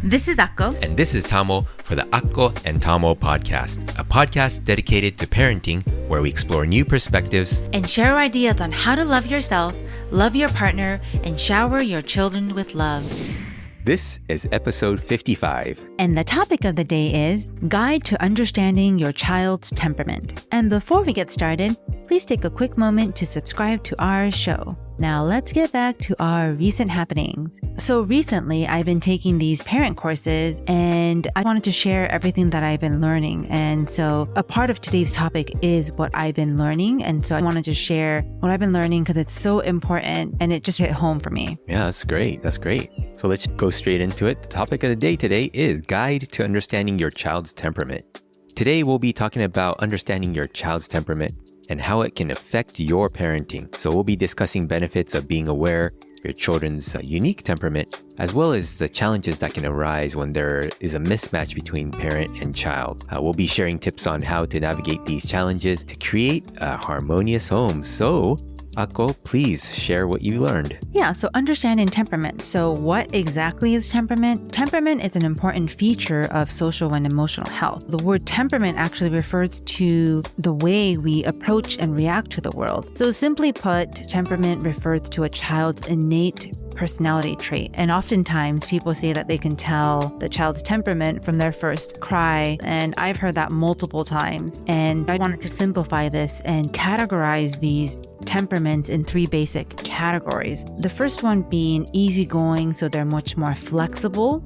This is Akko. And this is Tamo for the Akko and Tamo podcast, a podcast dedicated to parenting where we explore new perspectives and share ideas on how to love yourself, love your partner, and shower your children with love. This is episode 55. And the topic of the day is Guide to Understanding Your Child's Temperament. And before we get started, please take a quick moment to subscribe to our show. Now let's get back to our recent happenings. So recently I've been taking these parent courses and I wanted to share everything that I've been learning. And so a part of today's topic is what I've been learning. And so I wanted to share what I've been learning because it's so important and it just hit home for me. Yeah, that's great. That's great. So let's go straight into it. The topic of the day today is Guide to Understanding Your Child's Temperament. Today we'll be talking about understanding your child's temperament and how it can affect your parenting. So we'll be discussing benefits of being aware of your children's unique temperament, as well as the challenges that can arise when there is a mismatch between parent and child. We'll be sharing tips on how to navigate these challenges to create a harmonious home. So, Akko, please share what you learned. Yeah, so understanding temperament. So what exactly is temperament? Temperament is an important feature of social and emotional health. The word temperament actually refers to the way we approach and react to the world. So simply put, temperament refers to a child's innate personality trait. And oftentimes people say that they can tell the child's temperament from their first cry. And I've heard that multiple times. And I wanted to simplify this and categorize these temperaments in three basic categories. The first one being easygoing, so they're much more flexible.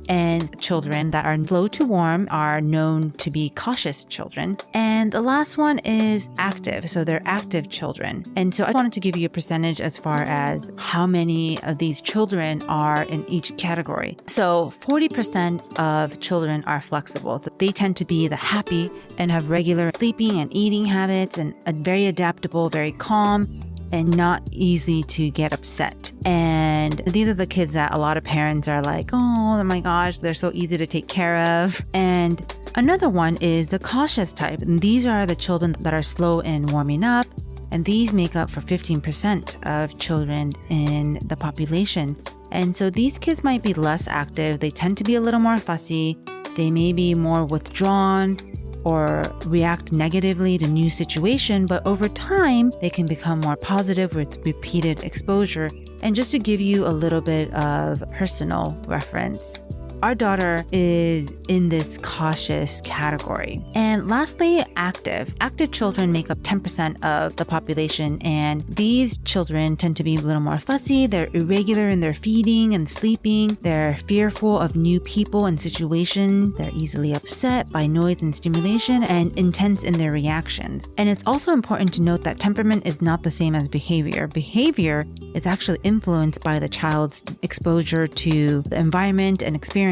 And children that are slow to warm are known to be cautious children. And the last one is active. So they're active children. And so I wanted to give you a percentage as far as how many of these children are in each category. So 40% of children are flexible. So they tend to be the happy and have regular sleeping and eating habits and very adaptable, very calm, and not easy to get upset. And these are the kids that a lot of parents are like, oh my gosh, they're so easy to take care of. And another one is the cautious type. And these are the children that are slow in warming up. And these make up for 15% of children in the population. And so these kids might be less active. They tend to be a little more fussy. They may be more withdrawn or react negatively to new situation, but over time, they can become more positive with repeated exposure. And just to give you a little bit of personal reference, our daughter is in this cautious category. And lastly, active. Active children make up 10% of the population, and these children tend to be a little more fussy. They're irregular in their feeding and sleeping. They're fearful of new people and situations. They're easily upset by noise and stimulation and intense in their reactions. And it's also important to note that temperament is not the same as behavior. Behavior is actually influenced by the child's exposure to the environment and experiences,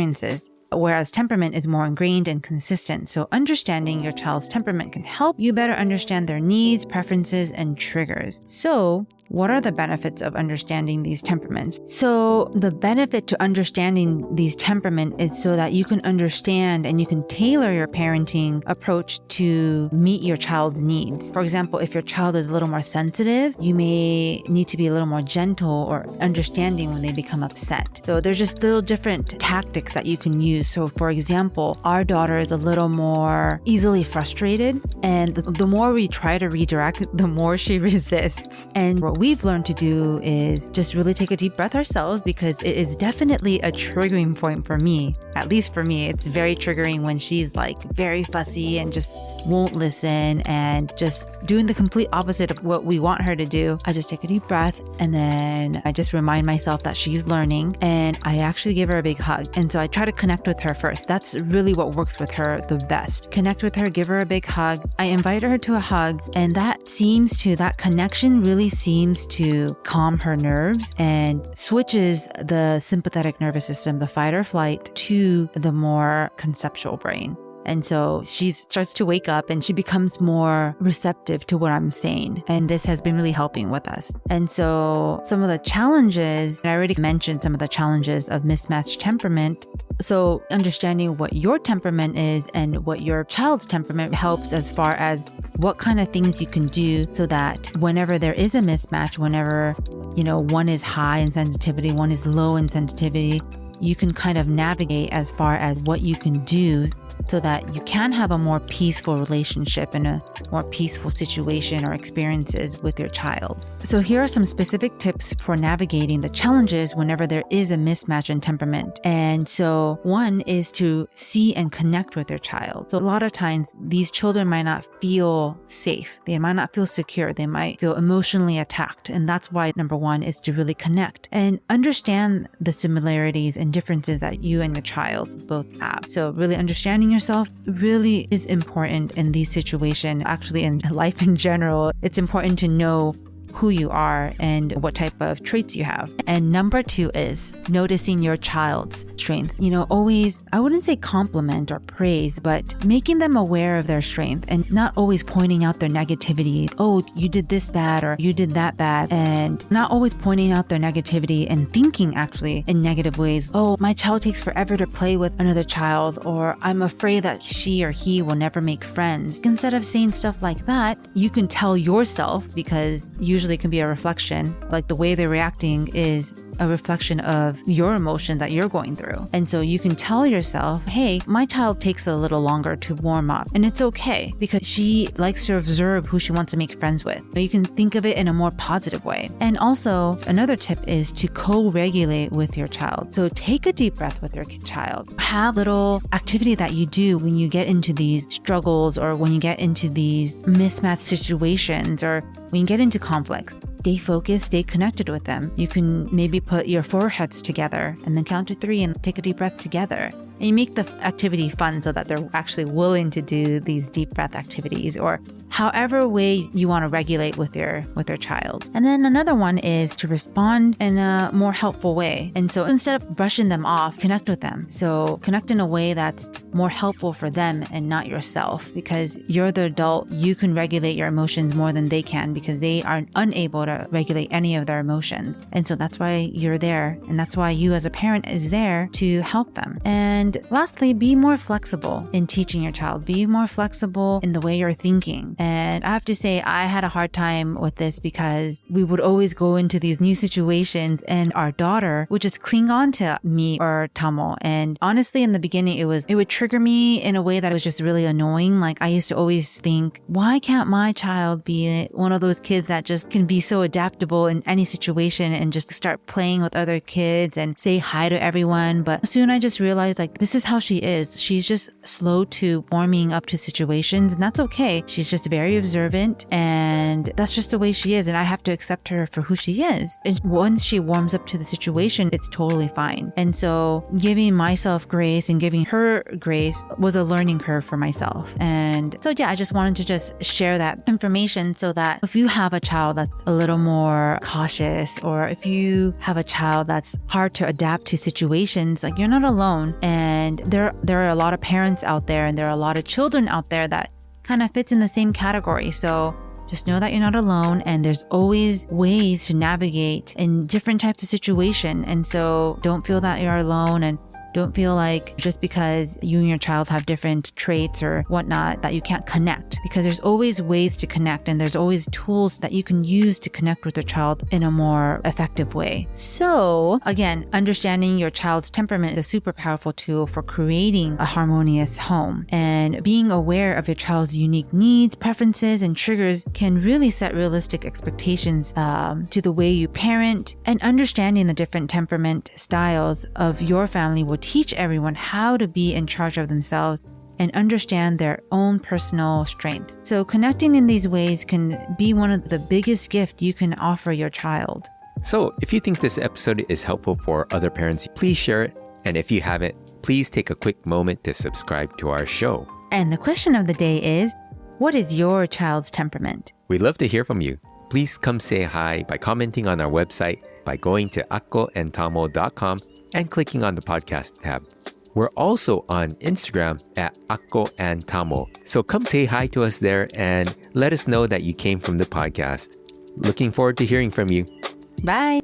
whereas temperament is more ingrained and consistent. So understanding your child's temperament can help you better understand their needs, preferences, and triggers. So what are the benefits of understanding these temperaments? So the benefit to understanding these temperaments is so that you can understand and you can tailor your parenting approach to meet your child's needs. For example, if your child is a little more sensitive, you may need to be a little more gentle or understanding when they become upset. So there's just little different tactics that you can use. So for example, our daughter is a little more easily frustrated, and the more we try to redirect, the more she resists. And what we've learned to do is just really take a deep breath ourselves, because it is definitely a triggering point for me. At least for me, it's very triggering when she's like very fussy and just won't listen and just doing the complete opposite of what we want her to do. I just take a deep breath and then I just remind myself that she's learning, and I actually give her a big hug. And so I try to connect with her first. That's really what works with her the best. Connect with her, give her a big hug. I invite her to a hug, and that connection really seems to calm her nerves and switches the sympathetic nervous system, the fight or flight, to the more conceptual brain. And so she starts to wake up and she becomes more receptive to what I'm saying. And this has been really helping with us. And so some of the challenges, I already mentioned some of the challenges of mismatched temperament. So understanding what your temperament is and what your child's temperament helps as far as what kind of things you can do so that whenever there is a mismatch, whenever, one is high in sensitivity, one is low in sensitivity, you can kind of navigate as far as what you can do so that you can have a more peaceful relationship and a more peaceful situation or experiences with your child. So here are some specific tips for navigating the challenges whenever there is a mismatch in temperament. And so one is to see and connect with your child. So a lot of times these children might not feel safe. They might not feel secure. They might feel emotionally attacked. And that's why number one is to really connect and understand the similarities and differences that you and your child both have. So really understanding yourself really is important in these situations. Actually, in life in general, it's important to know who you are and what type of traits you have. And number two is noticing your child's strength. Always, I wouldn't say compliment or praise, but making them aware of their strength and not always pointing out their negativity. Oh, you did this bad or you did that bad. And not always pointing out their negativity and thinking actually in negative ways. Oh, my child takes forever to play with another child, or I'm afraid that she or he will never make friends. Instead of saying stuff like that, you can tell yourself, because usually it can be a reflection, like the way they're reacting is a reflection of your emotion that you're going through. And so you can tell yourself, hey, my child takes a little longer to warm up, and it's okay because she likes to observe who she wants to make friends with. But you can think of it in a more positive way. And also another tip is to co-regulate with your child. So take a deep breath with your child. Have little activity that you do when you get into these struggles or when you get into these mismatched situations or when you get into conflicts. Stay focused, stay connected with them. You can maybe put your foreheads together and then count to 3 and take a deep breath together. And you make the activity fun so that they're actually willing to do these deep breath activities or however way you want to regulate with your child. And then another one is to respond in a more helpful way. And so instead of brushing them off, connect with them. So connect in a way that's more helpful for them and not yourself, because you're the adult. You can regulate your emotions more than they can because they are unable to regulate any of their emotions. And so that's why you're there. And that's why you as a parent is there to help them. And lastly, be more flexible in teaching your child. Be more flexible in the way you're thinking. And I have to say, I had a hard time with this because we would always go into these new situations and our daughter would just cling on to me or Tamo. And honestly, in the beginning, it would trigger me in a way that was just really annoying. Like I used to always think, why can't my child be one of those kids that just can be so adaptable in any situation and just start playing with other kids and say hi to everyone? But soon I just realized like, this is how she is. She's just slow to warming up to situations, and that's okay. She's just very observant, and that's just the way she is, and I have to accept her for who she is. And once she warms up to the situation, it's totally fine. And so giving myself grace and giving her grace was a learning curve for myself. And so yeah, I just wanted to just share that information so that if you have a child that's a little more cautious, or if you have a child that's hard to adapt to situations, like you're not alone. And there are a lot of parents out there, and there are a lot of children out there that kind of fits in the same category. So just know that you're not alone, and there's always ways to navigate in different types of situation. And so don't feel that you're alone, and don't feel like just because you and your child have different traits or whatnot that you can't connect, because there's always ways to connect, and there's always tools that you can use to connect with your child in a more effective way. So again, understanding your child's temperament is a super powerful tool for creating a harmonious home, and being aware of your child's unique needs, preferences, and triggers can really set realistic expectations to the way you parent. And understanding the different temperament styles of your family will teach everyone how to be in charge of themselves and understand their own personal strengths. So connecting in these ways can be one of the biggest gifts you can offer your child. So if you think this episode is helpful for other parents, please share it. And if you haven't, please take a quick moment to subscribe to our show. And the question of the day is, what is your child's temperament? We'd love to hear from you. Please come say hi by commenting on our website by going to akkoandtamo.com and clicking on the podcast tab. We're also on Instagram at akkoandtamo. So come say hi to us there and let us know that you came from the podcast. Looking forward to hearing from you. Bye.